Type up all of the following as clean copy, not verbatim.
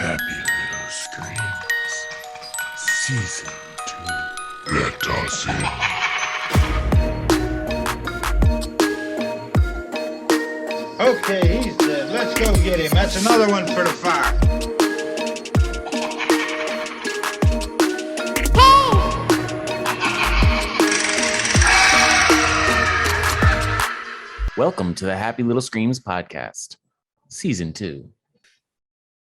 Happy Little Screams, Season 2. Let us in. Okay, he's dead. Let's go get him. That's another one for the fire. Welcome to the Happy Little Screams podcast, Season 2.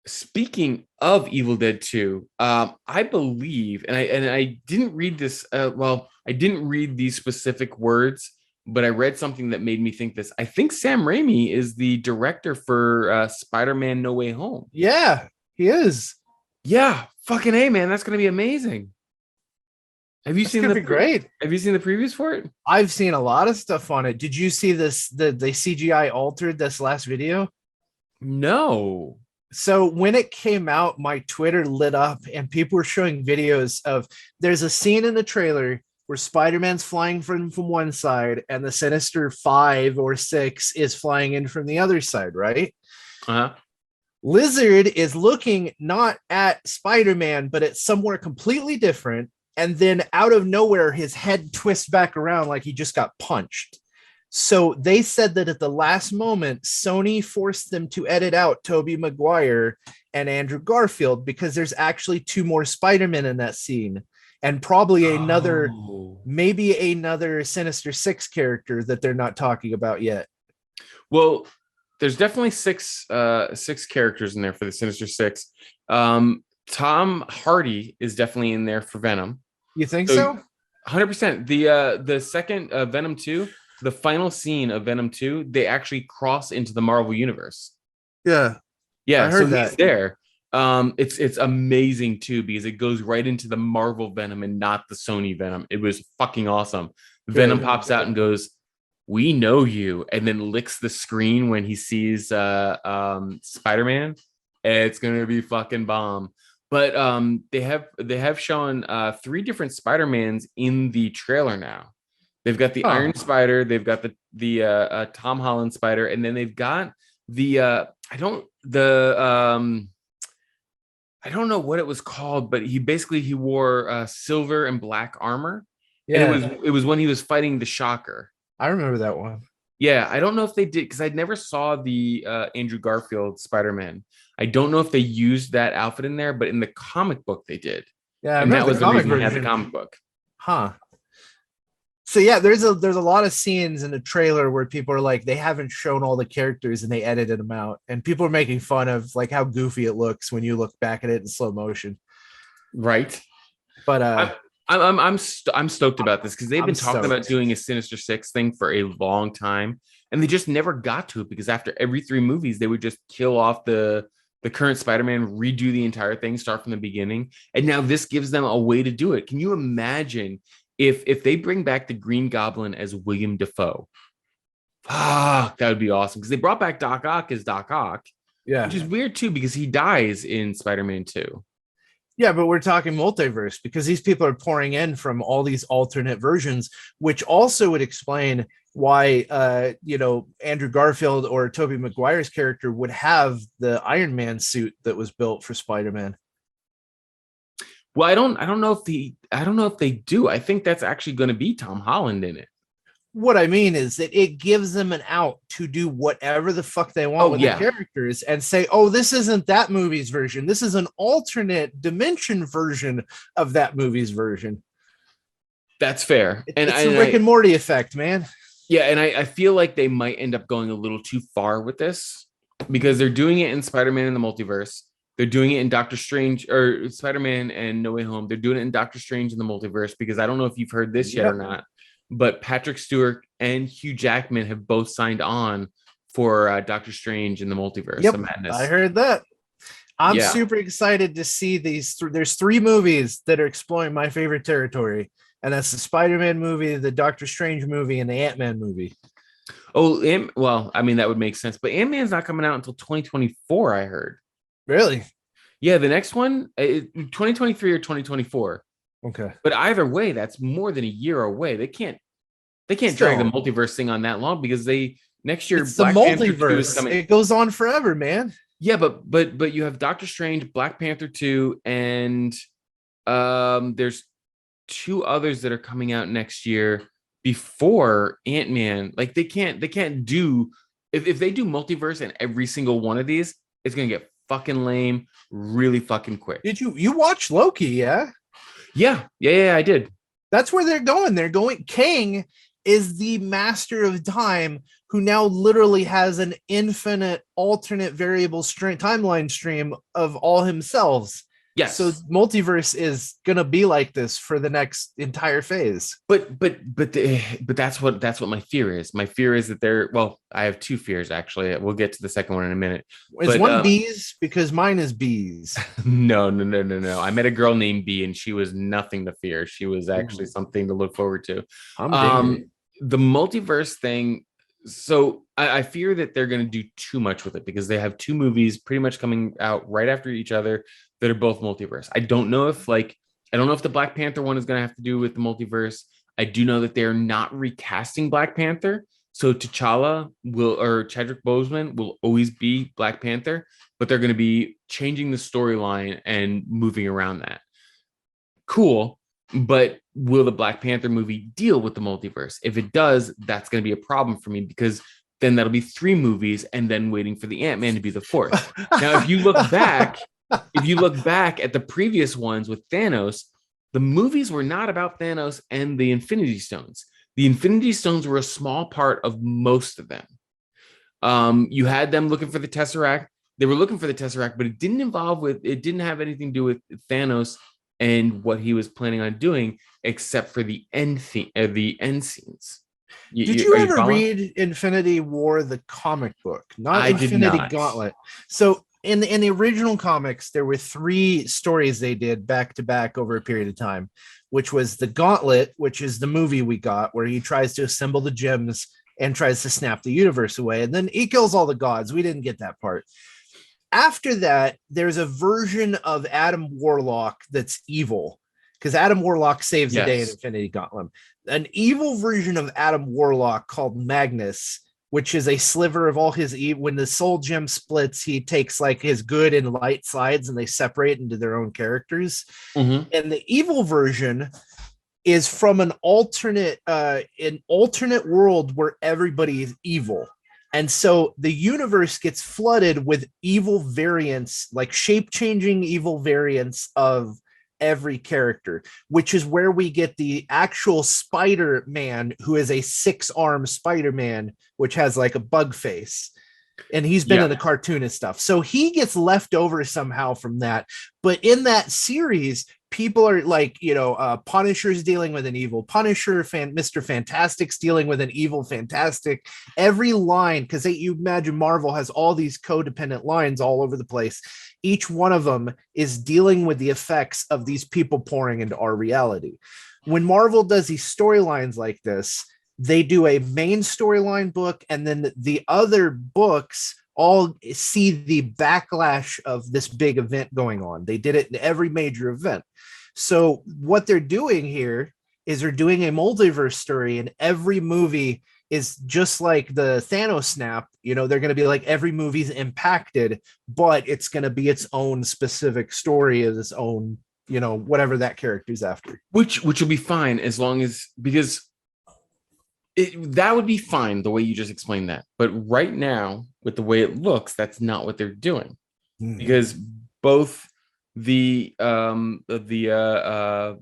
Speaking of Evil Dead 2, I believe, and I didn't read this, I didn't read these specific words, but I read something that made me think this. I think Sam Raimi is the director for Spider-Man No Way Home. Yeah, he is. Yeah, fucking A, man. That's going to be amazing. Have you seen the great? Have you seen the previews for it? I've seen a lot of stuff on it. Did you see this? The CGI altered this last video? No. So when it came out, my Twitter lit up and people were showing videos of there's a scene in the trailer where Spider-Man's flying from one side and the Sinister 5 or 6 is flying in from the other side, right? Uh-huh. Lizard is looking not at Spider-Man, but at somewhere completely different. And then out of nowhere, his head twists back around like he just got punched. So they said that at the last moment, Sony forced them to edit out Tobey Maguire and Andrew Garfield because there's actually 2 more Spider-Men in that scene. And probably maybe another Sinister 6 character that they're not talking about yet. Well, there's definitely six characters in there for the Sinister 6. Tom Hardy is definitely in there for Venom. You think so? 100%. The second Venom 2, the final scene of Venom 2, they actually cross into the Marvel universe. Yeah. Yeah, I heard that. He's there. It's amazing too because it goes right into the Marvel Venom and not the Sony Venom. It was fucking awesome. Venom pops out and goes, "We know you," and then licks the screen when he sees Spider-Man. It's gonna be fucking bomb. But they have shown 3 different Spider-Mans in the trailer now. They've got the Iron Spider, they've got the Tom Holland Spider, and then they've got the I don't know what it was called, but he wore silver and black armor. Yeah, and it was when he was fighting the Shocker. I remember that one. Yeah, I don't know if they did because I never saw the Andrew Garfield Spider-Man. I don't know if they used that outfit in there, but in the comic book they did. Yeah, and that was the reason they had the comic book. Huh. So yeah, there's a lot of scenes in the trailer where people are like, they haven't shown all the characters and they edited them out, and people are making fun of like how goofy it looks when you look back at it in slow motion. Right. But I'm stoked about this because they've been talking about doing a Sinister 6 thing for a long time, and they just never got to it because after every 3 movies, they would just kill off the current Spider-Man, redo the entire thing, start from the beginning, and now this gives them a way to do it. Can you imagine if they bring back the Green Goblin as William Dafoe? That would be awesome because they brought back Doc Ock as Doc Ock, which is weird too because he dies in Spider-Man 2. Yeah, but we're talking multiverse because these people are pouring in from all these alternate versions, which also would explain why, Andrew Garfield or Tobey Maguire's character would have the Iron Man suit that was built for Spider-Man. Well, I don't know if they do. I think that's actually going to be Tom Holland in it. What I mean is that it gives them an out to do whatever the fuck they want with the characters and say, oh, this isn't that movie's version. This is an alternate dimension version of that movie's version. That's fair. It's a Rick and Morty effect, man. Yeah, and I feel like they might end up going a little too far with this because they're doing it in Spider-Man in the Multiverse. They're doing it in Doctor Strange or Spider-Man and No Way Home. They're doing it in Doctor Strange in the Multiverse because I don't know if you've heard this yet or not. But Patrick Stewart and Hugh Jackman have both signed on for Doctor Strange in the Multiverse of Madness. I heard that. I'm super excited to see these. There's 3 movies that are exploring my favorite territory, and that's the Spider-Man movie, the Doctor Strange movie, and the Ant-Man movie. Oh, well, I mean, that would make sense. But Ant-Man's not coming out until 2024, I heard. Really? Yeah, the next one, 2023 or 2024. Okay. But either way, that's more than a year away. They can't drag the multiverse thing on that long because next year it's Black the multiverse is coming. It goes on forever, man. Yeah, but you have Doctor Strange, Black Panther 2, and there's two others that are coming out next year before Ant-Man. Like they can't do if they do multiverse in every single one of these, it's gonna get fucking lame really fucking quick. Did you watch Loki? Yeah, Yeah, I did. that's where they're going. They're going. Kang is the master of time who now literally has an infinite alternate variable stream timeline stream of all himself. Yes. So multiverse is gonna be like this for the next entire phase. But that's what my fear is. My fear is that I have two fears actually. We'll get to the second one in a minute. Is one bees? Because mine is bees. No. I met a girl named B, and she was nothing to fear. She was actually something to look forward to. The multiverse thing. So I fear that they're going to do too much with it because they have two movies pretty much coming out right after each other that are both multiverse. I don't know if the Black Panther one is going to have to do with the multiverse. I do know that they're not recasting Black Panther. So T'Challa Chadwick Boseman will always be Black Panther, but they're going to be changing the storyline and moving around that. Cool. But will the Black Panther movie deal with the multiverse? If it does, that's going to be a problem for me because then that'll be 3 movies and then waiting for the Ant-Man to be the 4th. Now, if you look back at the previous ones with Thanos, the movies were not about Thanos and the Infinity Stones. The Infinity Stones were a small part of most of them. You had them looking for the Tesseract. They were looking for the Tesseract, but it didn't have anything to do with Thanos and what he was planning on doing, except for the end scenes. Did you ever read Infinity War, the comic book? Not Infinity Gauntlet. So in the original comics, there were 3 stories they did back to back over a period of time, which was the Gauntlet, which is the movie we got, where he tries to assemble the gems and tries to snap the universe away. And then he kills all the gods. We didn't get that part. After that, there's a version of Adam Warlock that's evil, because Adam Warlock saves the day in Infinity Gauntlet. An evil version of Adam Warlock called Magnus, which is a sliver of all his evil. When the soul gem splits, he takes like his good and light sides and they separate into their own characters. Mm-hmm. And the evil version is from an alternate world where everybody is evil. And so the universe gets flooded with evil variants, like shape-changing evil variants of every character, which is where we get the actual Spider-Man, who is a 6-armed Spider-Man, which has like a bug face. And he's been in the cartoon and stuff. So he gets left over somehow from that. But in that series, people are like, Punisher's dealing with an evil Punisher, Mr. Fantastic's dealing with an evil Fantastic. Every line, because you imagine Marvel has all these codependent lines all over the place. Each one of them is dealing with the effects of these people pouring into our reality. When Marvel does these storylines like this, they do a main storyline book, and then the other books all see the backlash of this big event going on. They did it in every major event. So what they're doing here is they're doing a multiverse story, and every movie is just like the Thanos snap. They're going to be like every movie's impacted, but it's going to be its own specific story of its own, whatever that character's after. Which will be fine as long as, because that would be fine the way you just explained that. But right now, with the way it looks, that's not what they're doing. Because both the Multiverse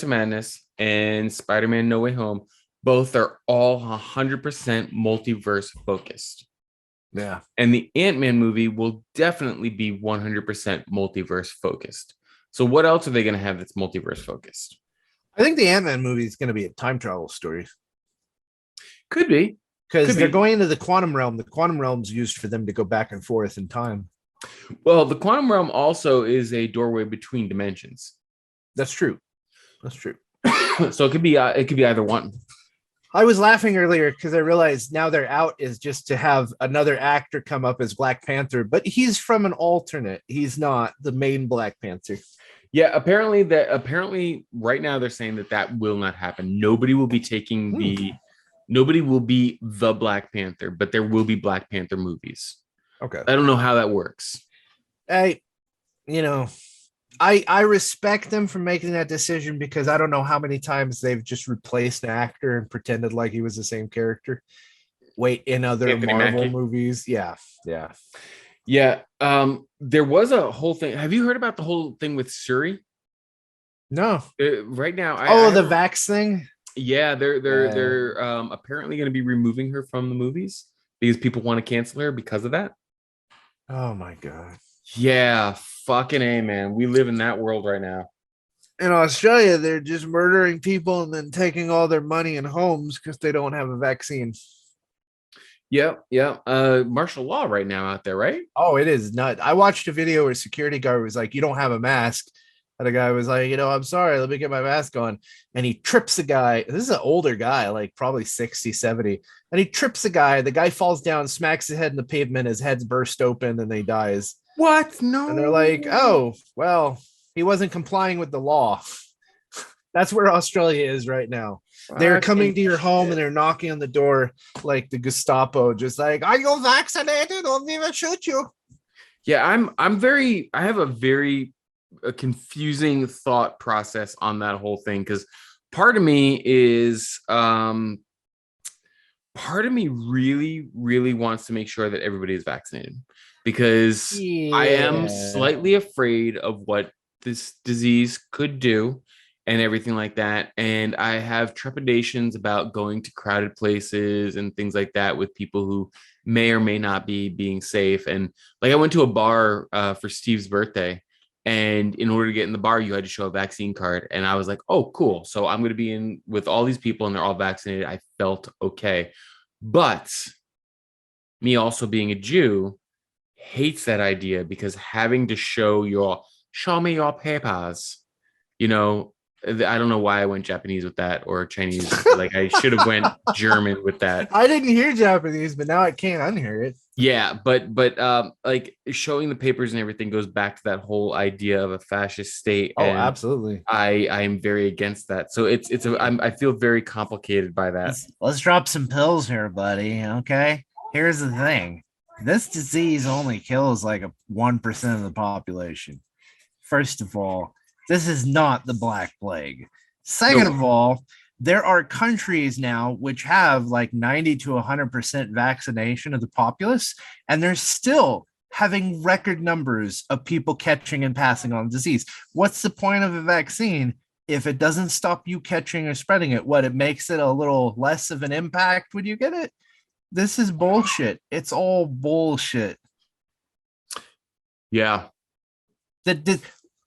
of Madness and Spider-Man No Way Home, both are all 100% multiverse focused. Yeah. And the Ant-Man movie will definitely be 100% multiverse focused. So what else are they going to have that's multiverse focused? I think the Ant-Man movie is going to be a time travel story. Could be. Because they're going into the quantum realm. The quantum realm's used for them to go back and forth in time. Well, the quantum realm also is a doorway between dimensions. That's true. So it could be either one. I was laughing earlier because I realized now their out is just to have another actor come up as Black Panther, but he's from an alternate. He's not the main Black Panther. Yeah, apparently right now they're saying that will not happen. Nobody will be taking Nobody will be the Black Panther, but there will be Black Panther movies. Okay. I don't know how that works. I respect them for making that decision because I don't know how many times they've just replaced an actor and pretended like he was the same character. Wait, in other Anthony Marvel Mackie. movies. Yeah. There was a whole thing. Have you heard about the whole thing with Suri? No. Right now, The Vax thing. Yeah, they're apparently going to be removing her from the movies because people want to cancel her because of that. Oh my god. Yeah, fucking A, man. We live in that world right now. In Australia, they're just murdering people and then taking all their money and homes because they don't have a vaccine. Yep. Martial law right now out there, right? Oh, it is nuts. I watched a video where a security guard was like, "You don't have a mask." And the guy was like, "I'm sorry, let me get my mask on." And he trips a guy. This is an older guy, like probably 60, 70. And he trips a guy. The guy falls down, smacks his head in the pavement. His head's burst open and he dies. What? No. And they're like, "Oh, well, he wasn't complying with the law." That's where Australia is right now. They're coming to your home and they're knocking on the door like the Gestapo, just like, "Are you vaccinated? Or we will shoot you." Yeah, I have a very confusing thought process on that whole thing because part of me really, really wants to make sure that everybody is vaccinated because I am slightly afraid of what this disease could do and everything like that. And I have trepidations about going to crowded places and things like that with people who may or may not be being safe. And like I went to a bar for Steve's birthday, and in order to get in the bar, you had to show a vaccine card. And I was like, oh, cool. So I'm going to be in with all these people and they're all vaccinated. I felt okay. But me also being a Jew hates that idea because having to show me your papers, I don't know why I went Japanese with that or Chinese. Like I should have went German with that. I didn't hear Japanese, but now I can't unhear it. Yeah, but like showing the papers and everything goes back to that whole idea of a fascist state. Oh, absolutely. I am very against that. So I feel very complicated by that. Let's drop some pills here, buddy. Okay. Here's the thing. This disease only kills like 1% of the population. First of all, this is not the Black Plague. Second of all, there are countries now which have like 90 to 100% vaccination of the populace, and they're still having record numbers of people catching and passing on disease. What's the point of a vaccine if it doesn't stop you catching or spreading it? It makes it a little less of an impact when you get it? This is bullshit. It's all bullshit. Yeah. The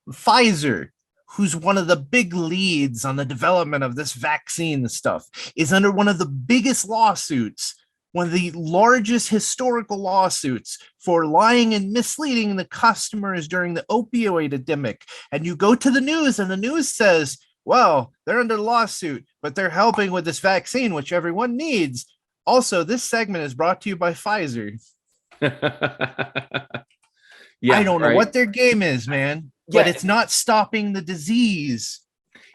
Pfizer, who's one of the big leads on the development of this vaccine stuff, is under one of the biggest lawsuits, one of the largest historical lawsuits for lying and misleading the customers during the opioid epidemic. And you go to the news and the news says, well, they're under lawsuit, but they're helping with this vaccine, which everyone needs. Also, this segment is brought to you by Pfizer. Yeah, I don't know what their game is, man. But it's not stopping the disease.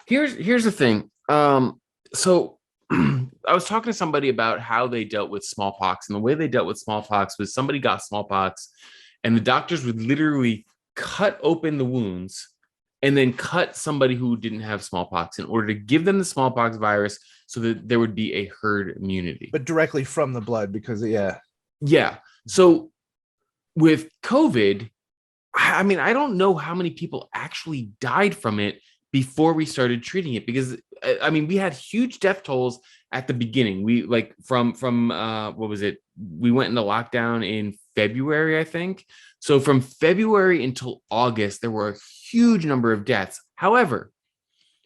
Here's the thing. So I was talking to somebody about how they dealt with smallpox, and the way they dealt with smallpox was somebody got smallpox, and the doctors would literally cut open the wounds and then cut somebody who didn't have smallpox in order to give them the smallpox virus so that there would be a herd immunity. But directly from the blood because, Yeah. So with COVID, I mean, I don't know how many people actually died from it before we started treating it because, I mean, we had huge death tolls at the beginning. We like from what was it? We went into lockdown in February, I think. So from February until August, there were a huge number of deaths. However,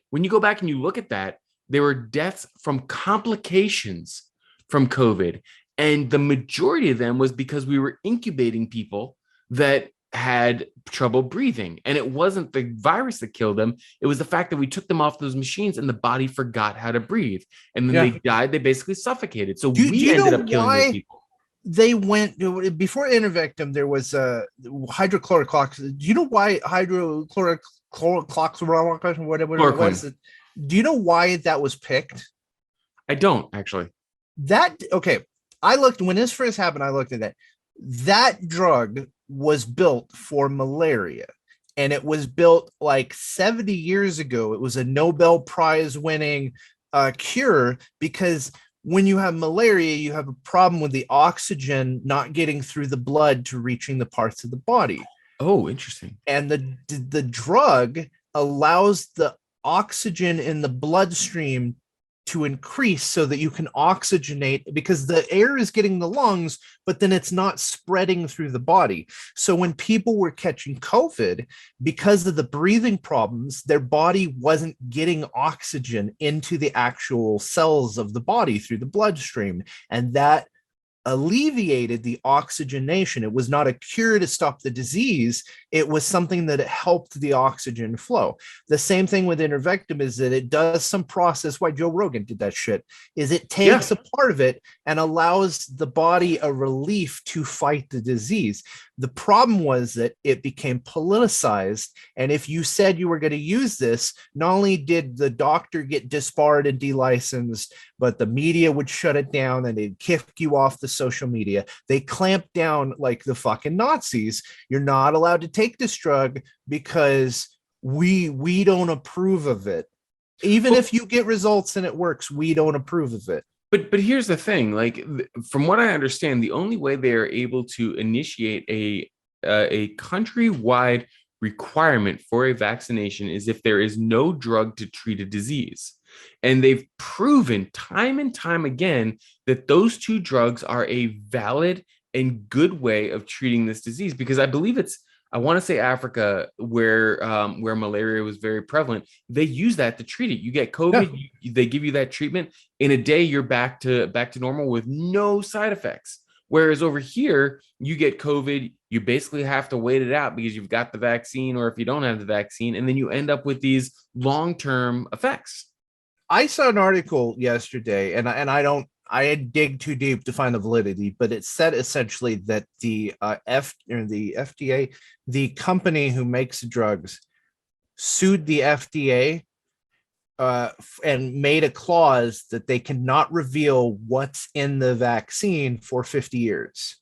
when you go back and you look at that, there were deaths from complications from COVID. And the majority of them was because we were incubating people that had trouble breathing. And it wasn't the virus that killed them. It was the fact that we took them off those machines and the body forgot how to breathe. And then they died. They basically suffocated. So we ended up killing those people. They went before Intervectum. There was hydrochloroquine. Do you know why hydrochloroquine, whatever it was? Do you know why that was picked? I don't actually. Okay. I looked when this first happened. I looked at that. That drug was built for malaria, and it was built like 70 years ago. It was a Nobel Prize winning cure, because when you have malaria, you have a problem with the oxygen not getting through the blood to reaching the parts of the body. Oh, interesting. And the drug allows the oxygen in the bloodstream to increase so that you can oxygenate, because the air is getting the lungs, but then it's not spreading through the body. So when people were catching COVID, because of the breathing problems, their body wasn't getting oxygen into the actual cells of the body through the bloodstream. And that alleviated the oxygenation. It was not a cure to stop the disease. It was something that helped the oxygen flow. The same thing with ivermectin is that it does some process. Why Joe Rogan did that shit is it takes a part of it and allows the body a relief to fight the disease. The problem was that it became politicized. And if you said you were going to use this, not only did the doctor get disbarred and delicensed, but the media would shut it down and they'd kick you off the social media. They clamped down like the fucking Nazis. You're not allowed to take this drug because we don't approve of it. Even if you get results and it works, we don't approve of it. But here's the thing, like from what I understand, the only way they are able to initiate a countrywide requirement for a vaccination is if there is no drug to treat a disease. And they've proven time and time again that those two drugs are a valid and good way of treating this disease, because I believe I want to say Africa, where malaria was very prevalent. They use that to treat it. You get COVID, they give you that treatment. In a day, you're back to normal with no side effects. Whereas over here, you get COVID, you basically have to wait it out because you've got the vaccine, or if you don't have the vaccine, and then you end up with these long-term effects. I saw an article yesterday, and I dig too deep to find the validity, but it said essentially that the FDA, the company who makes drugs, sued the FDA and made a clause that they cannot reveal what's in the vaccine for 50 years.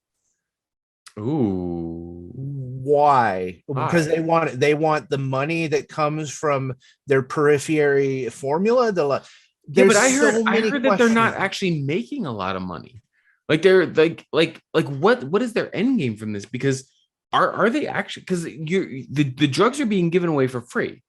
Ooh. Why? Because they want the money that comes from their periphery formula. But I heard that they're not actually making a lot of money. Like they're like what is their end game from this? Because are they actually, because the drugs are being given away for free.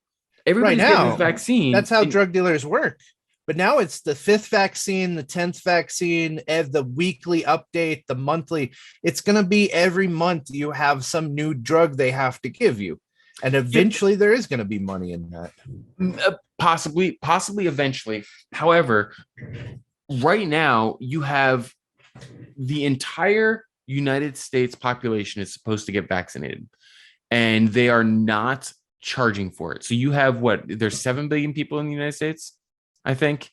Everybody's right now, getting this vaccine. That's how drug dealers work. But now it's the 5th vaccine, the 10th vaccine, the weekly update, the monthly. It's going to be every month you have some new drug they have to give you. And eventually there is going to be money in that. Possibly eventually. However, right now you have the entire United States population is supposed to get vaccinated, and they are not charging for it. So you have there's 7 billion people in the United States, I think.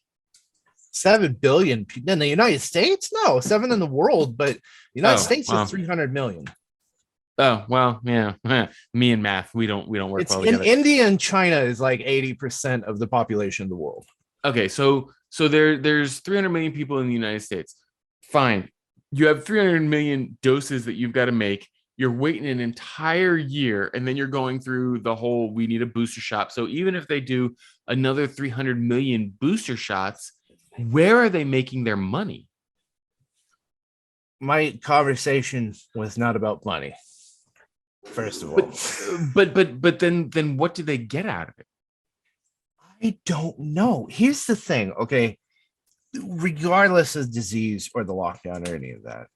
7 billion in the United States? No, 7 in the world, but the United States is 300 million. Oh, well, yeah. Me and math, we don't work well together. India and China is like 80% of the population of the world. Okay, so there's 300 million people in the United States. Fine. You have 300 million doses that you've got to make. You're waiting an entire year, and then you're going through the whole, we need a booster shot. So even if they do another 300 million booster shots, where are they making their money? My conversation was not about money. First of all, but then what do they get out of it? I don't know. Here's the thing, okay? Regardless of disease or the lockdown or any of that,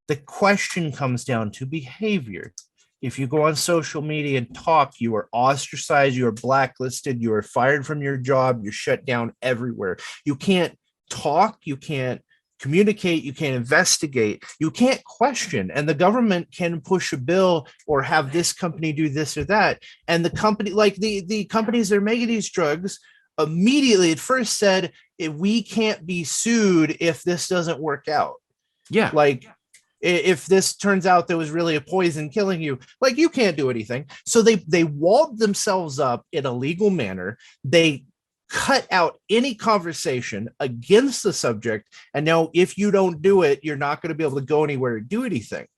the question comes down to behavior. If you go on social media and talk, you are ostracized, you are blacklisted, you are fired from your job, you're shut down everywhere. You can't talk, you can't communicate, you can't investigate, you can't question, and the government can push a bill or have this company do this or that, and the company, like the companies that are making these drugs, immediately at first said, if we can't be sued if this doesn't work out. Yeah, like if this turns out there was really a poison killing you, like you can't do anything. So they walled themselves up in a legal manner. They cut out any conversation against the subject. And now if you don't do it, you're not going to be able to go anywhere and do anything.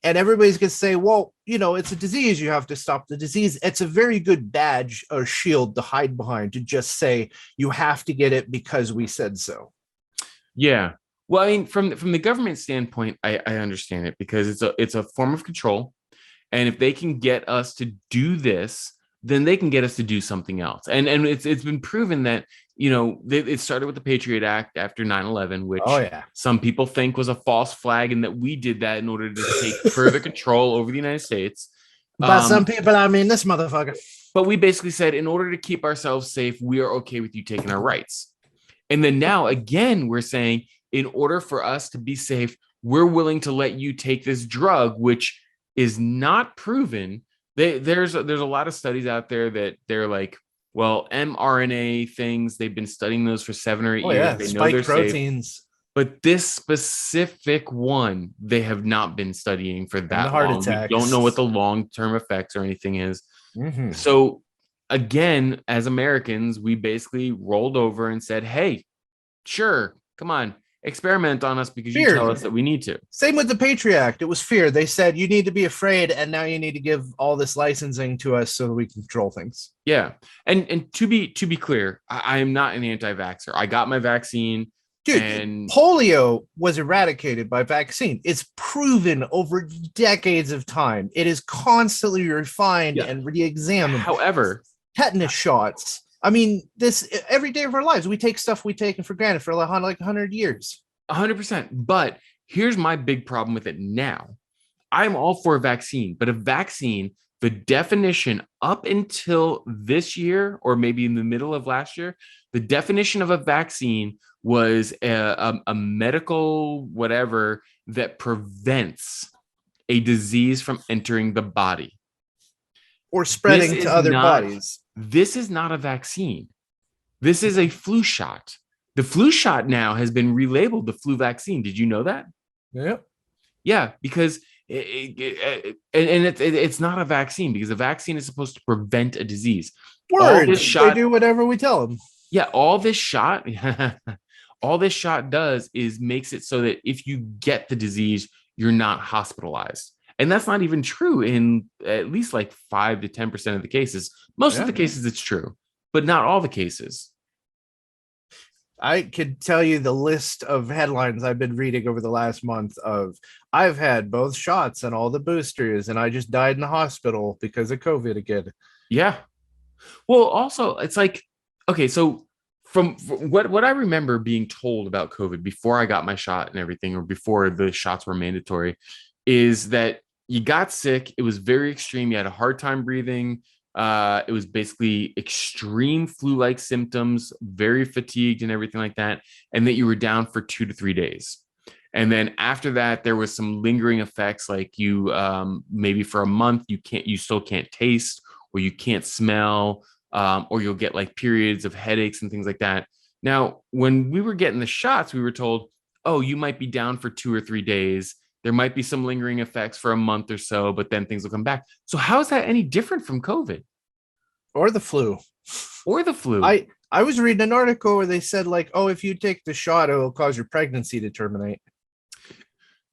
And everybody's going to say, well, it's a disease. You have to stop the disease. It's a very good badge or shield to hide behind, to just say you have to get it because we said so. Yeah. Well, I mean, from the government standpoint, I understand it, because it's a form of control. And if they can get us to do this, then they can get us to do something else. And it's been proven that, it started with the Patriot Act after 9/11, which some people think was a false flag, and that we did that in order to take further control over the United States. By some people, I mean this motherfucker. But we basically said, in order to keep ourselves safe, we are okay with you taking our rights. And then now, again, we're saying, in order for us to be safe, we're willing to let you take this drug, which is not proven. There's a lot of studies out there that they're like, well, mRNA things, they've been studying those for 7 or 8 years. They know they're proteins. Safe. But this specific one, they have not been studying for that long. We don't know what the long-term effects or anything is. Mm-hmm. So again, as Americans, we basically rolled over and said, hey, sure, come on, experiment on us because you tell us that we need to. Same with the Patriot Act. It was fear. They said you need to be afraid, and now you need to give all this licensing to us so that we can control things. Yeah. And to be clear, I am not an anti-vaxxer. I got my vaccine. Dude, and polio was eradicated by vaccine. It's proven over decades of time. It is constantly refined and re-examined. However, tetanus shots. I mean, this every day of our lives, we take stuff we've taken for granted for like 100 years. 100%. But here's my big problem with it now. I'm all for a vaccine, but a vaccine, the definition up until this year, or maybe in the middle of last year, the definition of a vaccine was a medical whatever that prevents a disease from entering the body. Or spreading to other bodies. This is not a vaccine. This is a flu shot. The flu shot now has been relabeled the flu vaccine. Did you know that? Yeah. Yeah, because it's not a vaccine, because a vaccine is supposed to prevent a disease. Word. They do whatever we tell them. Yeah, all this shot does is makes it so that if you get the disease, you're not hospitalized. And that's not even true in at least like 5 to 10% of the cases. Most of the cases it's true, but not all the cases. I could tell you the list of headlines I've been reading over the last month of I've had both shots and all the boosters, and I just died in the hospital because of COVID again. Yeah. Well, also, it's like, okay, so from what I remember being told about COVID before I got my shot and everything, or before the shots were mandatory, is that you got sick. It was very extreme. You had a hard time breathing. It was basically extreme flu-like symptoms, very fatigued and everything like that. And that you were down for 2 to 3 days. And then after that, there was some lingering effects, like you maybe for a month, you still can't taste, or you can't smell, or you'll get like periods of headaches and things like that. Now, when we were getting the shots, we were told, oh, you might be down for 2 or 3 days. There might be some lingering effects for a month or so, but then things will come back. So how is that any different from COVID? Or the flu. Or the flu. I was reading an article where they said, like, oh, if you take the shot, it will cause your pregnancy to terminate.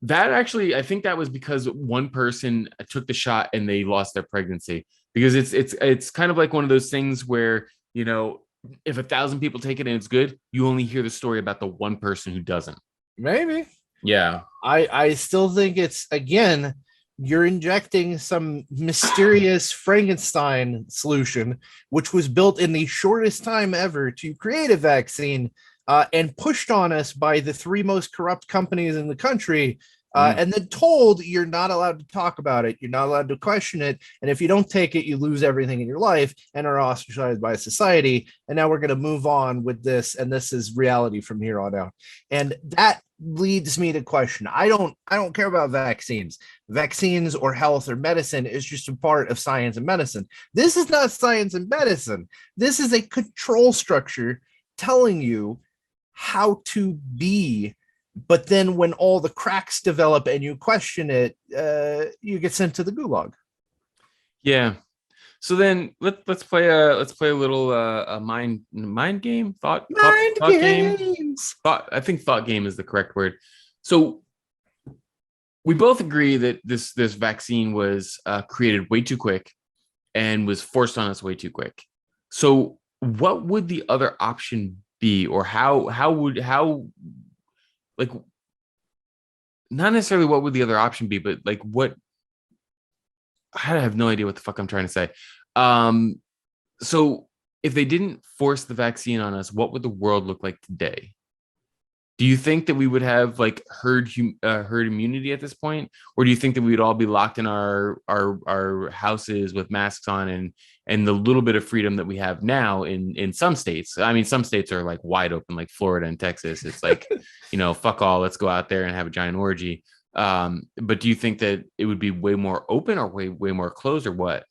That actually, I think that was because one person took the shot and they lost their pregnancy. Because it's kind of like one of those things where, you know, if 1,000 people take it and it's good, you only hear the story about the one person who doesn't. Maybe. Yeah. I still think it's, again, you're injecting some mysterious Frankenstein solution, which was built in the shortest time ever to create a vaccine, and pushed on us by the 3 most corrupt companies in the country. And then told you're not allowed to talk about it. You're not allowed to question it. And if you don't take it, you lose everything in your life and are ostracized by society. And now we're going to move on with this. And this is reality from here on out. And that leads me to question. I don't care about vaccines. Vaccines or health or medicine is just a part of science and medicine. This is not science and medicine. This is a control structure telling you how to be. But then when all the cracks develop and you question it, you get sent to the gulag. Yeah. So then let's play a little a mind game, thought game. I think thought game is the correct word. So we both agree that this vaccine was created way too quick and was forced on us way too quick. So what would the other option be, or how like, not necessarily what would the other option be, but like what, I have no idea what the fuck I'm trying to say. So if they didn't force the vaccine on us, what would the world look like today? Do you think that we would have like herd immunity at this point, or do you think that we would all be locked in our houses with masks on, and the little bit of freedom that we have now in some states? I mean, some states are like wide open, like Florida and Texas. It's like, fuck all, let's go out there and have a giant orgy. But do you think that it would be way more open, or way more closed, or what?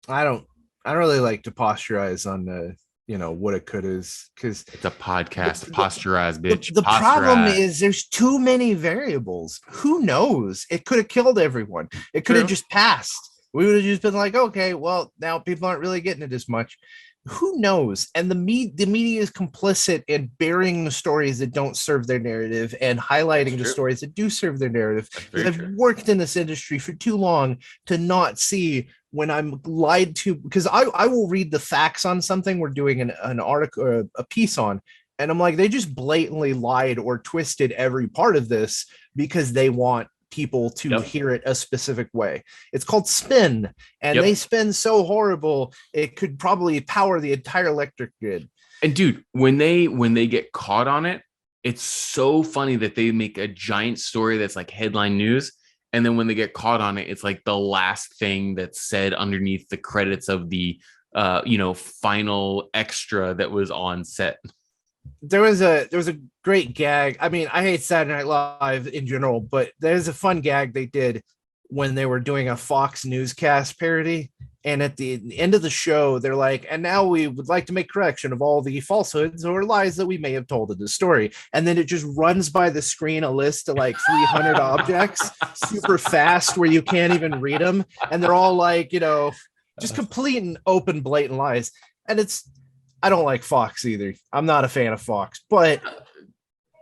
I don't really like to posturize on the what it could is, because it's a podcast. Posturize, bitch. The problem is there's too many variables. Who knows? It could have killed everyone. It could have just passed. We would have just been like, okay, well, now people aren't really getting it as much. Who knows? And the media is complicit in burying the stories that don't serve their narrative and highlighting the stories that do serve thetheir narrative. I've worked in this industry for too long to not see when I'm lied to, because I will read the facts on something we're doing an article or a piece on, and I'm like, they just blatantly lied or twisted every part of this because they want people to hear it a specific way. It's called spin, and they spin so horrible it could probably power the entire electric grid. And dude, when they get caught on it, it's so funny that they make a giant story that's like headline news, and then when they get caught on it, it's like the last thing that's said underneath the credits of the final extra that was on set. There was a great gag. I mean, I hate Saturday Night Live in general, but there's a fun gag they did when they were doing a Fox newscast parody. And at the end of the show, they're like, and now we would like to make correction of all the falsehoods or lies that we may have told in the story. And then it just runs by the screen a list of like 300 objects super fast where you can't even read them. And they're all like, just complete and open, blatant lies. And I don't like Fox either. I'm not a fan of Fox, but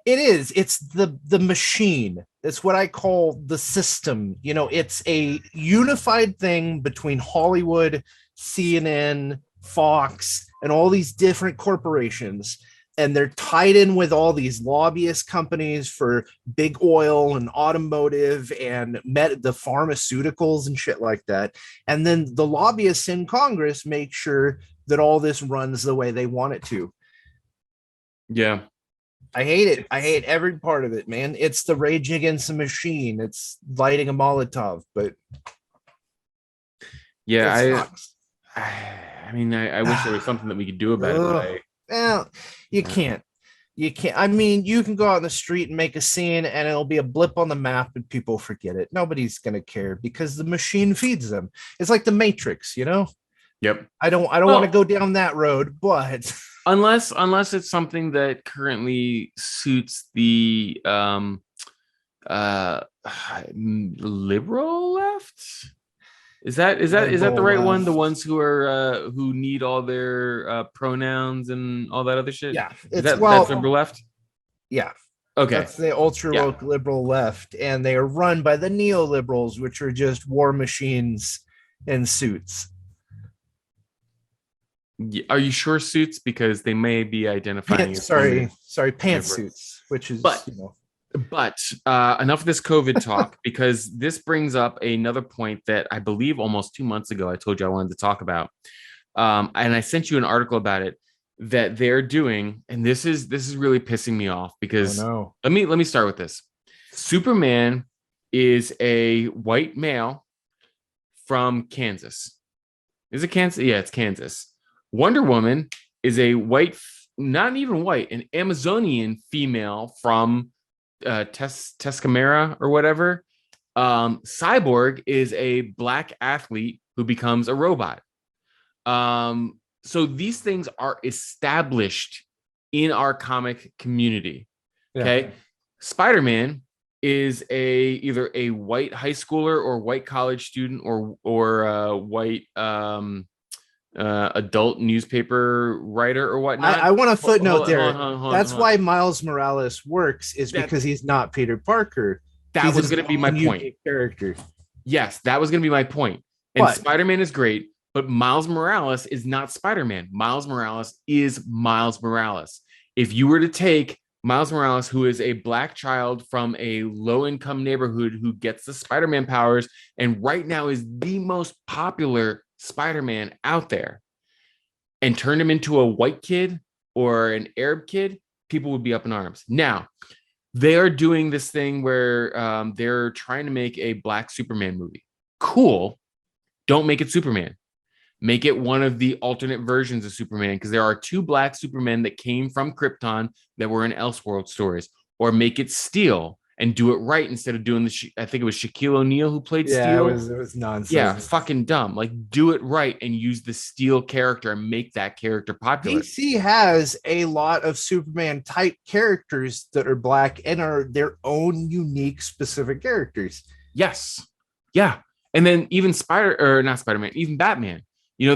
it's the machine. It's what I call the system. It's a unified thing between Hollywood, CNN, Fox, and all these different corporations. And they're tied in with all these lobbyist companies for big oil and automotive and the pharmaceuticals and shit like that. And then the lobbyists in Congress make sure that all this runs the way they want it to. Yeah. I hate it. I hate every part of it, man. It's the Rage Against the Machine. It's lighting a Molotov, but yeah, I mean, I wish there was something that we could do about it. Well, you can't. I mean, you can go out in the street and make a scene and it'll be a blip on the map and people forget it. Nobody's going to care because the machine feeds them. It's like the Matrix, Yep. I don't want to go down that road, but unless it's something that currently suits the liberal left. Is that the right one? The ones who are who need all their pronouns and all that other shit. Yeah, that's liberal left. Yeah. Okay. That's the ultra woke liberal left, and they are run by the neoliberals, which are just war machines in suits. Are you sure suits? Because they may be identifying. Sorry, pantsuits, which is But enough of this COVID talk, because this brings up another point that I believe almost 2 months ago I told you I wanted to talk about, and I sent you an article about it that they're doing, and this is really pissing me off because let me start with this. Superman is a white male from Kansas. Is it Kansas? Yeah, it's Kansas. Wonder Woman is a white, not even white, an Amazonian female from Tescamera or whatever. Cyborg is a black athlete who becomes a robot. So these things are established in our comic community. Okay. Spider-Man is either a white high schooler or white college student or white adult newspaper writer or whatnot. I want a footnote there. That's why Miles Morales works, is because he's not Peter Parker. That He's was his going to be my own point. unique character. Yes, that was going to be my point. And What? Spider-Man is great, but Miles Morales is not Spider-Man. Miles Morales is Miles Morales. If you were to take Miles Morales, who is a black child from a low-income neighborhood who gets the Spider-Man powers, and right now is the most popular Spider-Man out there, and turned him into a white kid or an Arab kid, people would be up in arms. Now, they are doing this thing where they're trying to make a black Superman movie. Cool. Don't make it Superman. Make it one of the alternate versions of Superman, because there are 2 black Supermen that came from Krypton that were in Elseworld stories. Or make it Steel and do it right instead of doing I think it was Shaquille O'Neal who played Steel. It was nonsense. Yeah, fucking dumb. Like, do it right and use the Steel character and make that character popular. DC has a lot of Superman type characters that are black and are their own unique specific characters. Yes. Yeah. And then even not Spider-Man, even Batman. You know,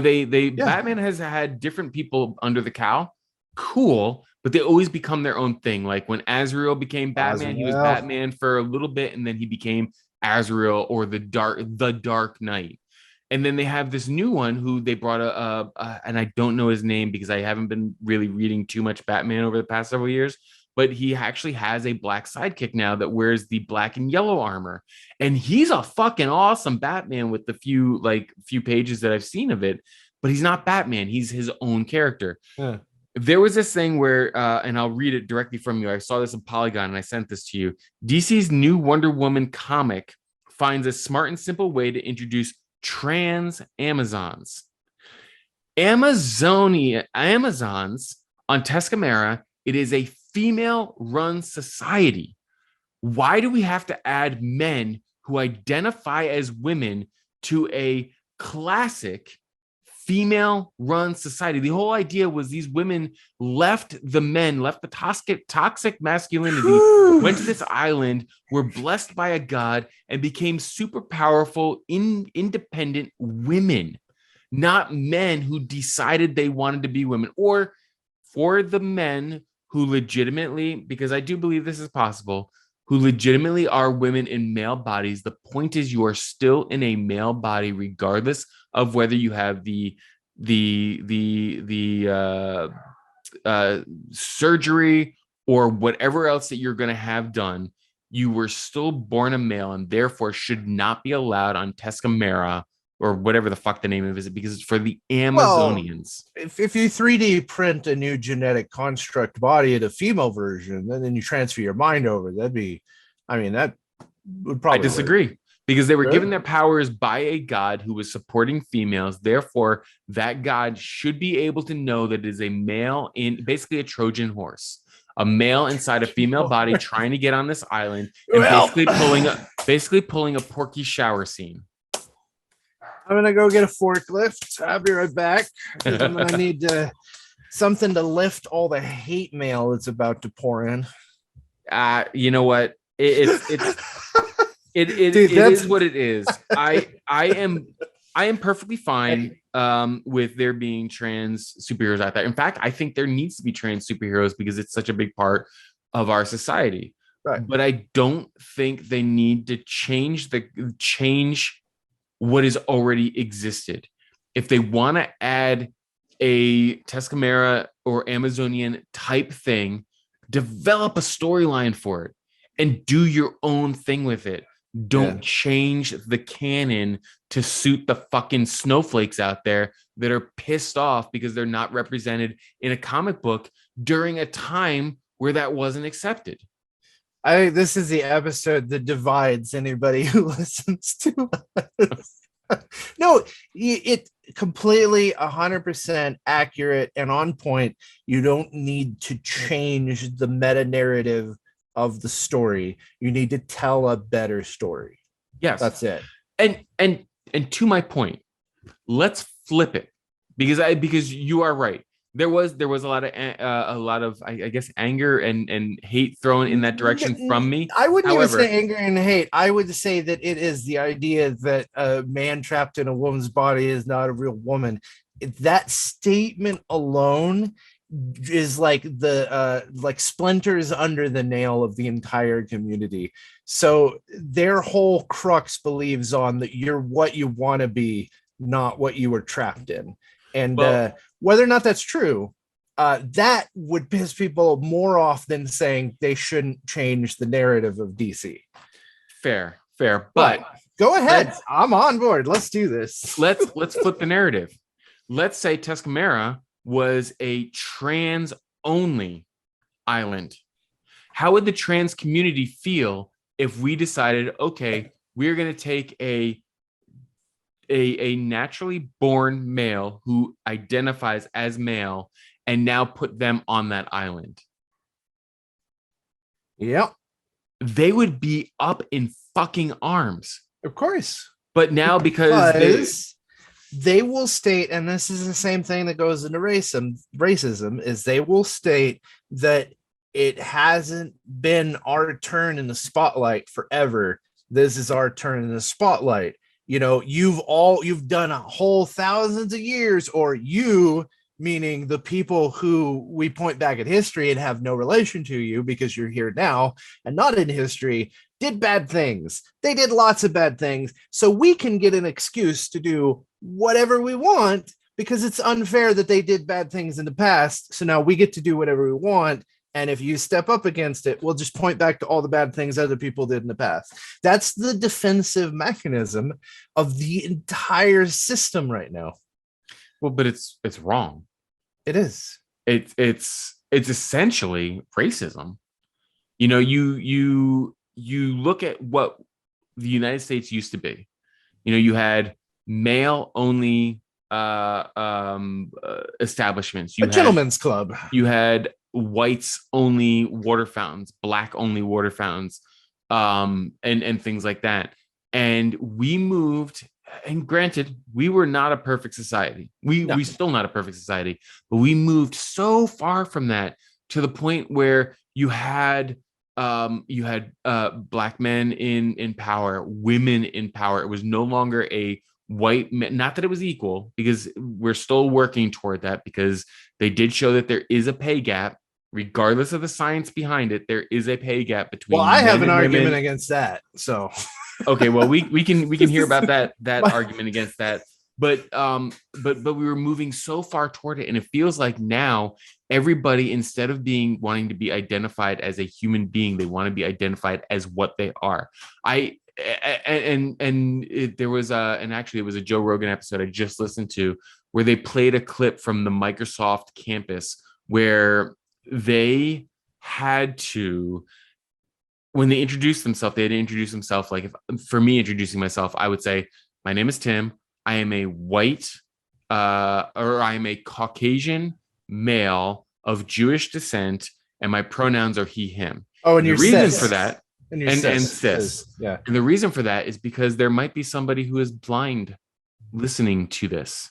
Batman has had different people under the cowl. Cool. But they always become their own thing. Like when Azrael became Batman, he was Batman for a little bit, and then he became Azrael or the Dark Knight. And then they have this new one who they brought and I don't know his name because I haven't been really reading too much Batman over the past several years, but he actually has a black sidekick now that wears the black and yellow armor. And he's a fucking awesome Batman with the few pages that I've seen of it, but he's not Batman. He's his own character. Yeah. There was this thing where, and I'll read it directly from you. I saw this in Polygon and I sent this to you. DC's new Wonder Woman comic finds a smart and simple way to introduce trans Amazons. Amazons on Tescamera, it is a female-run society. Why do we have to add men who identify as women to a classic female-run society? The whole idea was these women left the toxic masculinity, went to this island, were blessed by a god, and became super powerful, independent women, not men who decided they wanted to be women. Or for the men who legitimately, because I do believe this is possible, who legitimately are women in male bodies. The point is, you are still in a male body, regardless of whether you have the surgery or whatever else that you're going to have done. You were still born a male and therefore should not be allowed on Tescamera or whatever the fuck the name of it is, because it's for the Amazonians. Well, if you 3D print a new genetic construct body at a female version, and then you transfer your mind over, that would probably. I disagree, because they were given their powers by a god who was supporting females. Therefore, that god should be able to know that it is a male, in basically a Trojan horse, a male inside a female body trying to get on this island, and basically pulling a Porky shower scene. I'm gonna go get a forklift. I'll be right back. I'm gonna need something to lift all the hate mail that's about to pour in. You know what? It is what it is. I am perfectly fine with there being trans superheroes out there. In fact, I think there needs to be trans superheroes because it's such a big part of our society. Right. But I don't think they need to change what has already existed. If they want to add a Tescamera or Amazonian type thing, develop a storyline for it and do your own thing with it. Don't change the canon to suit the fucking snowflakes out there that are pissed off because they're not represented in a comic book during a time where that wasn't accepted. This is the episode that divides anybody who listens to us. No, it completely 100% accurate and on point. You don't need to change the meta narrative of the story. You need to tell a better story. Yes, that's it. And to my point, let's flip it, because you are right. There was a lot of I guess anger and hate thrown in that direction from me. I wouldn't even say anger and hate. I would say that it is the idea that a man trapped in a woman's body is not a real woman. That statement alone is like the like splinters under the nail of the entire community. So their whole crux believes on that you're what you want to be, not what you were trapped in. And whether or not that's true, that would piss people more off than saying they shouldn't change the narrative of DC. Fair, but go ahead. I'm on board. Let's do this. Let's flip the narrative. Let's say Tuscamera was a trans only island. How would the trans community feel if we decided, okay, we're going to take a naturally born male who identifies as male and now put them on that island? Yep. They would be up in fucking arms. Of course. But now because they will state, and this is the same thing that goes into racism, is they will state that it hasn't been our turn in the spotlight forever. This is our turn in the spotlight. You know, you've done a whole thousands of years, or you, meaning the people who we point back at history and have no relation to you because you're here now and not in history, did bad things. They did lots of bad things. So we can get an excuse to do whatever we want because it's unfair that they did bad things in the past. So now we get to do whatever we want. And if you step up against it, we'll just point back to all the bad things other people did in the past. That's the defensive mechanism of the entire system right now. Well, but it's wrong. It is. It's essentially racism. You know, you look at what the United States used to be. You know, you had male only establishments. You had gentleman's club. You had whites only water fountains, black only water fountains, and things like that. And we moved. And granted, we were not a perfect society. We still not a perfect society, but we moved so far from that to the point where you had black men in power, women in power. It was no longer a white man. Not that it was equal, because we're still working toward that, because they did show that there is a pay gap, regardless of the science behind it. There is a pay gap between. Well, I have an argument against that. So. Okay, well, we can hear about that argument against that, but we were moving so far toward it, and it feels like now everybody, instead of wanting to be identified as a human being, they want to be identified as what they are. There was it was a Joe Rogan episode I just listened to where they played a clip from the Microsoft campus where they had to. When they introduced themselves, they had to introduce themselves. Like, for me introducing myself, I would say, my name is Tim. I am a white, or I am a Caucasian male of Jewish descent, and my pronouns are he, him. Oh, and the your reason cis. for that, and cis. Yeah. And the reason for that is because there might be somebody who is blind listening to this,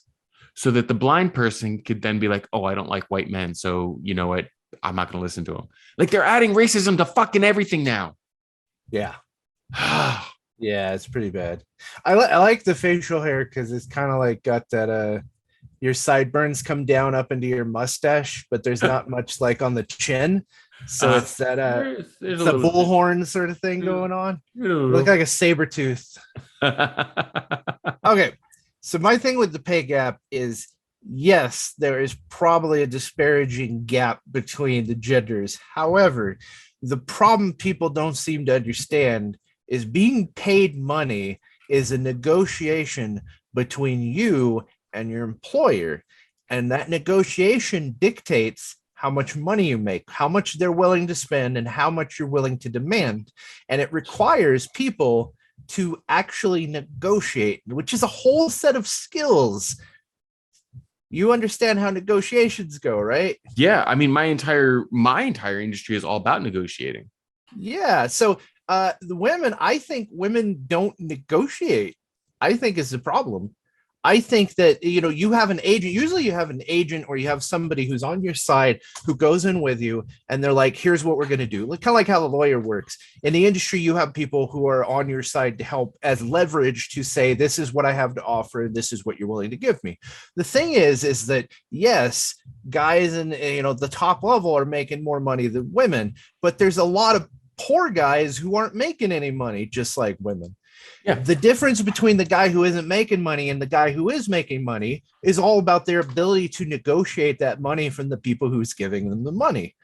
so that the blind person could then be like, oh, I don't like white men, so you know what? I'm not going to listen to them. Like, they're adding racism to fucking everything now. Yeah. Yeah, it's pretty bad. I like the facial hair because it's kind of like got that your sideburns come down up into your mustache, but there's not much like on the chin. So it's that it's a bullhorn sort of thing going on. You look like a saber tooth. Okay. So my thing with the pay gap is, yes, there is probably a disparaging gap between the genders. However, the problem people don't seem to understand is being paid money is a negotiation between you and your employer. And that negotiation dictates how much money you make, how much they're willing to spend, and how much you're willing to demand. And it requires people to actually negotiate, which is a whole set of skills. You understand how negotiations go, right? Yeah, I mean, my entire industry is all about negotiating. Yeah, so the women, I think women don't negotiate. I think is the problem. I think that, you have an agent. Usually you have an agent or you have somebody who's on your side who goes in with you and they're like, here's what we're going to do. Like, kind of like how the lawyer works. In the industry, you have people who are on your side to help as leverage to say, this is what I have to offer. This is what you're willing to give me. The thing is that, yes, guys in, the top level are making more money than women, but there's a lot of poor guys who aren't making any money, just like women. Yeah. The difference between the guy who isn't making money and the guy who is making money is all about their ability to negotiate that money from the people who's giving them the money.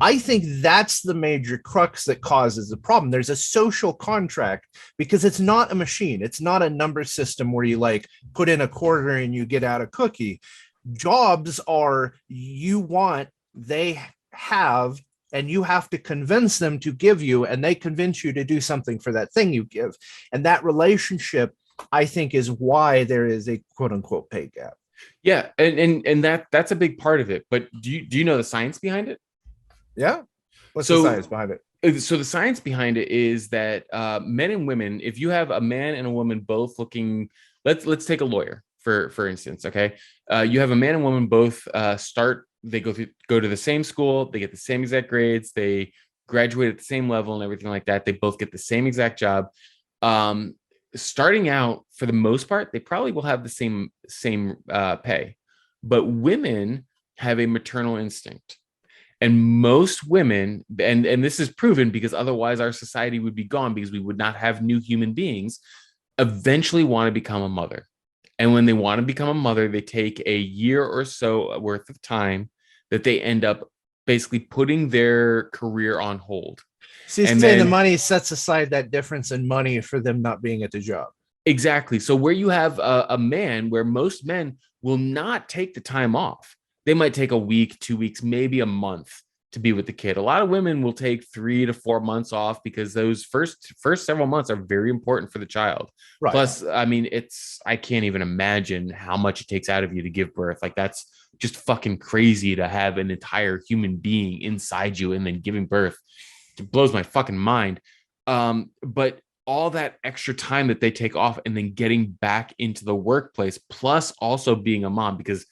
I think that's the major crux that causes the problem. There's a social contract because it's not a machine. It's not a number system where you like put in a quarter and you get out a cookie. Jobs are you want, they have, and you have to convince them to give you, and they convince you to do something for that thing you give. And that relationship, I think, is why there is a quote unquote pay gap. Yeah. And that's a big part of it. But do you know the science behind it? Yeah. What's the science behind it? So the science behind it is that men and women, if you have a man and a woman both looking, let's take a lawyer for instance. Okay. You have a man and woman both they go to the same school, they get the same exact grades, they graduate at the same level and everything like that. They both get the same exact job. Starting out, for the most part, they probably will have the same pay, but women have a maternal instinct. And most women, and this is proven because otherwise our society would be gone because we would not have new human beings, eventually want to become a mother. And when they want to become a mother, they take a year or so worth of time that they end up basically putting their career on hold. So you say the money sets aside that difference in money for them not being at the job. Exactly. So where you have a man, where most men will not take the time off, they might take a week, 2 weeks, maybe a month to be with the kid. A lot of women will take 3 to 4 months off because those first several months are very important for the child. Right. Plus, I mean, I can't even imagine how much it takes out of you to give birth. Like, that's just fucking crazy to have an entire human being inside you and then giving birth. It blows my fucking mind. But all that extra time that they take off and then getting back into the workplace, plus also being a mom, because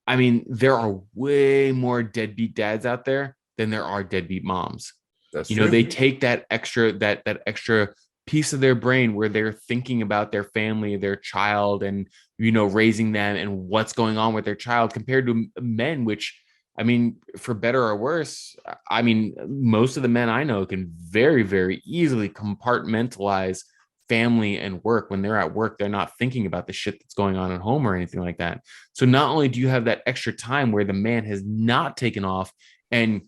I mean, there are way more deadbeat dads out there than there are deadbeat moms. That's true. They take that extra piece of their brain where they're thinking about their family, their child, and raising them and what's going on with their child, compared to men, which, I mean, for better or worse, I mean, most of the men I know can very, very easily compartmentalize family and work. When they're at work, they're not thinking about the shit that's going on at home or anything like that. So not only do you have that extra time where the man has not taken off and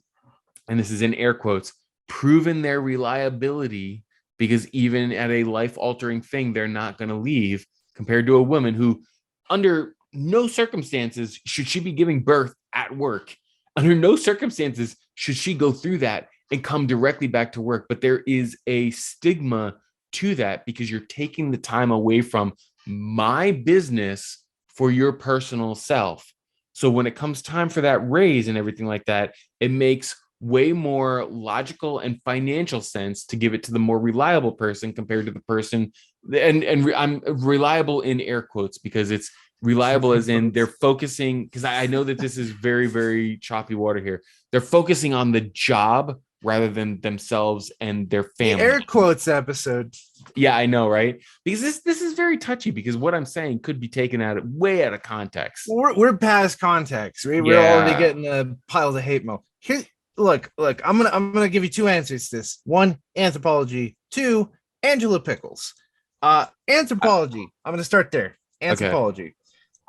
this is in air quotes, proven their reliability, because even at a life-altering thing, they're not going to leave, compared to a woman who, under no circumstances should she be giving birth at work. Under no circumstances should she go through that and come directly back to work. But there is a stigma to that because you're taking the time away from my business for your personal self. So when it comes time for that raise and everything like that, it makes way more logical and financial sense to give it to the more reliable person compared to the person, and I'm reliable in air quotes because it's reliable as in they're focusing, because I know that this is very, very choppy water here. They're focusing on the job rather than themselves and their family. The air quotes episode. Yeah, I know, right? Because this is very touchy, because what I'm saying could be taken way out of context. We're past context. We're already getting a piles of hate mail. Here, look. I'm gonna give you two answers to this. One, anthropology. Two, Angela Pickles. Anthropology. I'm gonna start there. Anthropology.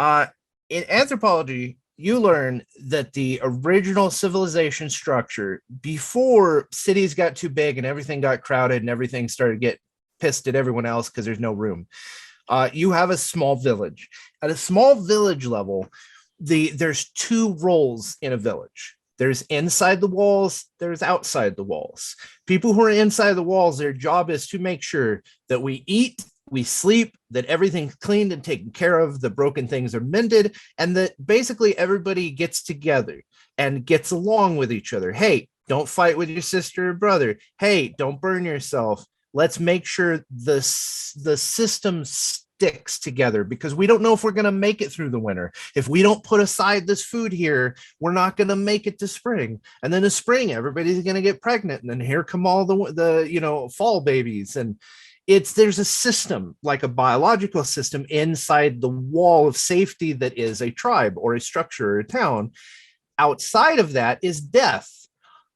Okay. In anthropology, you learn that the original civilization structure, before cities got too big and everything got crowded and everything started to get pissed at everyone else because there's no room, you have a small village. At a small village level, there's two roles in a village. There's inside the walls, there's outside the walls. People who are inside the walls, their job is to make sure that we eat, we sleep, that everything's cleaned and taken care of, the broken things are mended, and that basically everybody gets together and gets along with each other. Hey, don't fight with your sister or brother. Hey, don't burn yourself. Let's make sure the system sticks together because we don't know if we're going to make it through the winter. If we don't put aside this food here, we're not going to make it to spring. And then in spring, everybody's going to get pregnant. And then here come all the fall babies. And there's a system, like a biological system inside the wall of safety that is a tribe or a structure or a town. Outside of that is death.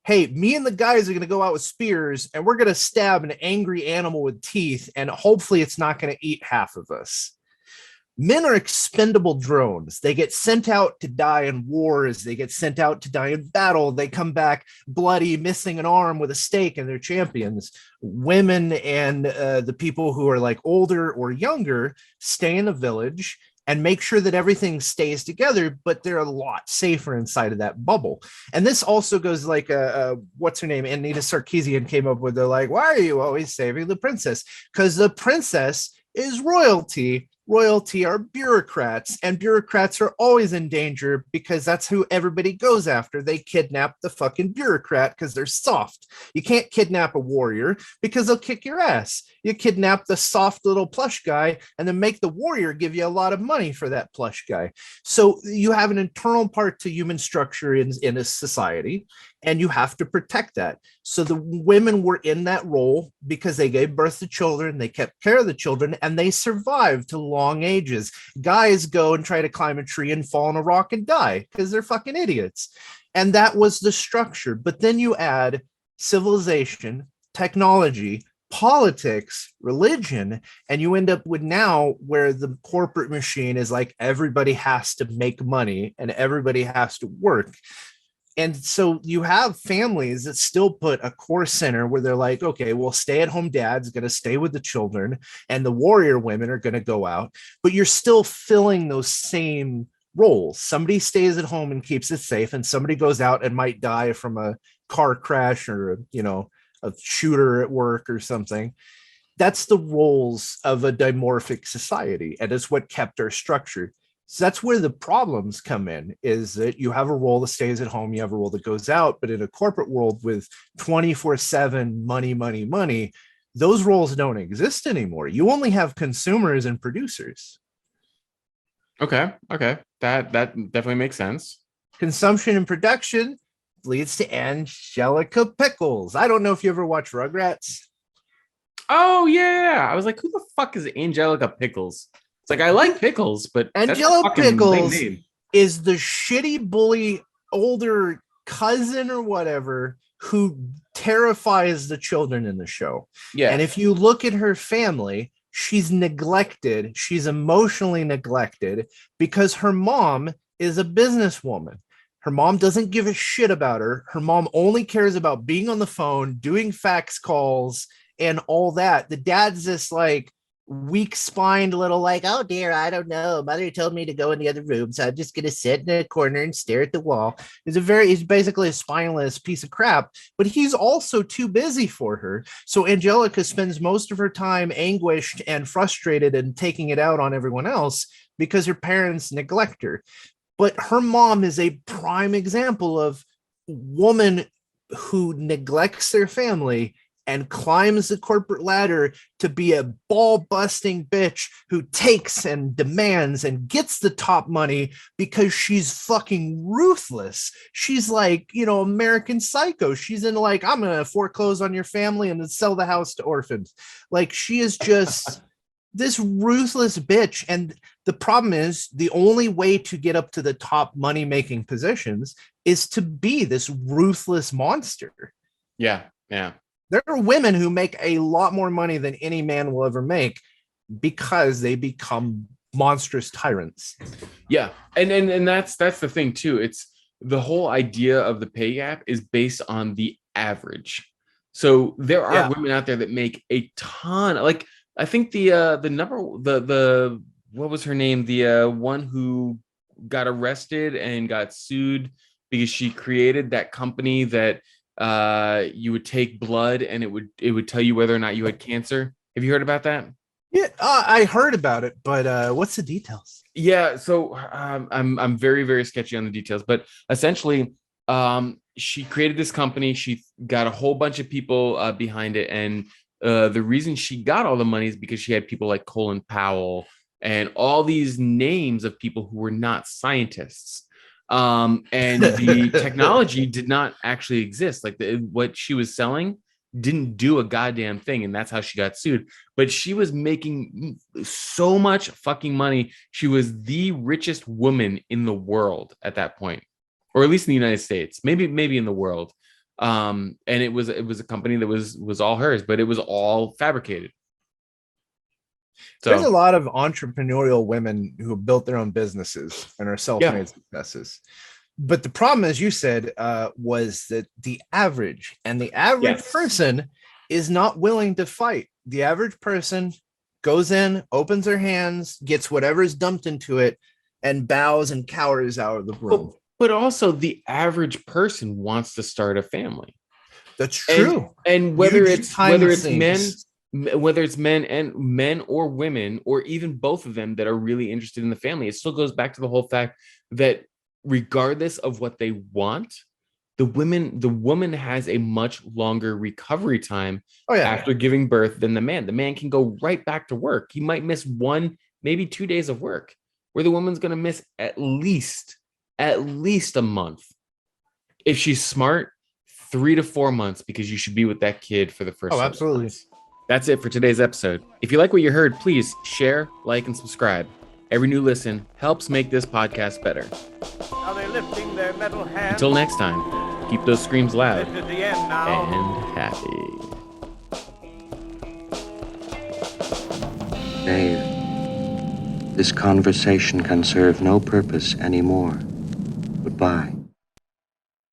Hey, me and the guys are going to go out with spears and we're going to stab an angry animal with teeth, and hopefully it's not going to eat half of us. Men are expendable drones. They get sent out to die in wars. They get sent out to die in battle. They come back bloody, missing an arm with a stake, and they're champions. Women and the people who are like older or younger stay in the village and make sure that everything stays together, but they're a lot safer inside of that bubble. And this also goes like, what's her name? Anita Sarkeesian came up with, they're like, why are you always saving the princess? Because the princess is royalty. Royalty are bureaucrats, and bureaucrats are always in danger because that's who everybody goes after. They kidnap the fucking bureaucrat because they're soft. You can't kidnap a warrior because they'll kick your ass. You kidnap the soft little plush guy and then make the warrior give you a lot of money for that plush guy. So you have an internal part to human structure in a society, and you have to protect that. So the women were in that role because they gave birth to children, they kept care of the children, and they survived to long ages. Guys go and try to climb a tree and fall on a rock and die because they're fucking idiots. And that was the structure. But then you add civilization, technology, politics, religion, and you end up with now where the corporate machine is like everybody has to make money and everybody has to work. And so you have families that still put a core center where they're like, okay, well, stay-at-home dad's going to stay with the children and the warrior women are going to go out, but you're still filling those same roles. Somebody stays at home and keeps it safe, and somebody goes out and might die from a car crash or, a shooter at work or something. That's the roles of a dimorphic society, and it's what kept our structure. So that's where the problems come in, is that you have a role that stays at home, you have a role that goes out, but in a corporate world with 24/7 money, money, money, those roles don't exist anymore. You only have consumers and producers. Okay. That definitely makes sense. Consumption and production leads to Angelica Pickles. I don't know if you ever watched Rugrats. Oh yeah. I was like, who the fuck is Angelica Pickles? It's like, I like pickles, but Angela Pickles is the shitty bully older cousin or whatever who terrifies the children in the show. Yeah. And if you look at her family, she's neglected. She's emotionally neglected because her mom is a businesswoman. Her mom doesn't give a shit about her. Her mom only cares about being on the phone, doing fax calls, and all that. The dad's this like weak-spined little like, oh dear, I don't know. Mother told me to go in the other room, so I'm just gonna sit in a corner and stare at the wall. He's basically a spineless piece of crap, but he's also too busy for her. So Angelica spends most of her time anguished and frustrated and taking it out on everyone else because her parents neglect her. But her mom is a prime example of woman who neglects their family and climbs the corporate ladder to be a ball-busting bitch who takes and demands and gets the top money because she's fucking ruthless. She's like, American Psycho. She's in like, I'm going to foreclose on your family and then sell the house to orphans. Like, she is just this ruthless bitch. And the problem is the only way to get up to the top money-making positions is to be this ruthless monster. Yeah. There are women who make a lot more money than any man will ever make because they become monstrous tyrants. Yeah. And that's the thing too. It's the whole idea of the pay gap is based on the average. So there are women out there that make a ton. Like, I think the what was her name? The one who got arrested and got sued because she created that company that you would take blood and it would tell you whether or not you had cancer. Have you heard about that? Yeah, I heard about it, but what's the details? Yeah, so I'm very, very sketchy on the details, but essentially, she created this company. She got a whole bunch of people behind it, and the reason she got all the money is because she had people like Colin Powell and all these names of people who were not scientists. And the technology did not actually exist. Like what she was selling didn't do a goddamn thing, and that's how she got sued. But she was making so much fucking money. She was the richest woman in the world at that point, or at least in the United States, maybe in the world. And it was a company that was all hers, but it was all fabricated. So there's a lot of entrepreneurial women who have built their own businesses and are self-made successes. But the problem, as you said, was that the average person is not willing to fight. The average person goes in, opens their hands, gets whatever's dumped into it, and bows and cowers out of the room. But also, the average person wants to start a family. That's true. And whether it's men or women, or even both of them that are really interested in the family, it still goes back to the whole fact that regardless of what they want, the woman has a much longer recovery time after giving birth than the man. The man can go right back to work. He might miss 1, maybe 2 days of work, where the woman's going to miss at least a month. If she's smart, 3 to 4 months, because you should be with that kid for the first. Oh, absolutely. Months. That's it for today's episode. If you like what you heard, please share, like, and subscribe. Every new listen helps make this podcast better. Now they're lifting their metal hands. Until next time, keep those screams loud This is the end now. and happy. Dave, this conversation can serve no purpose anymore. Goodbye.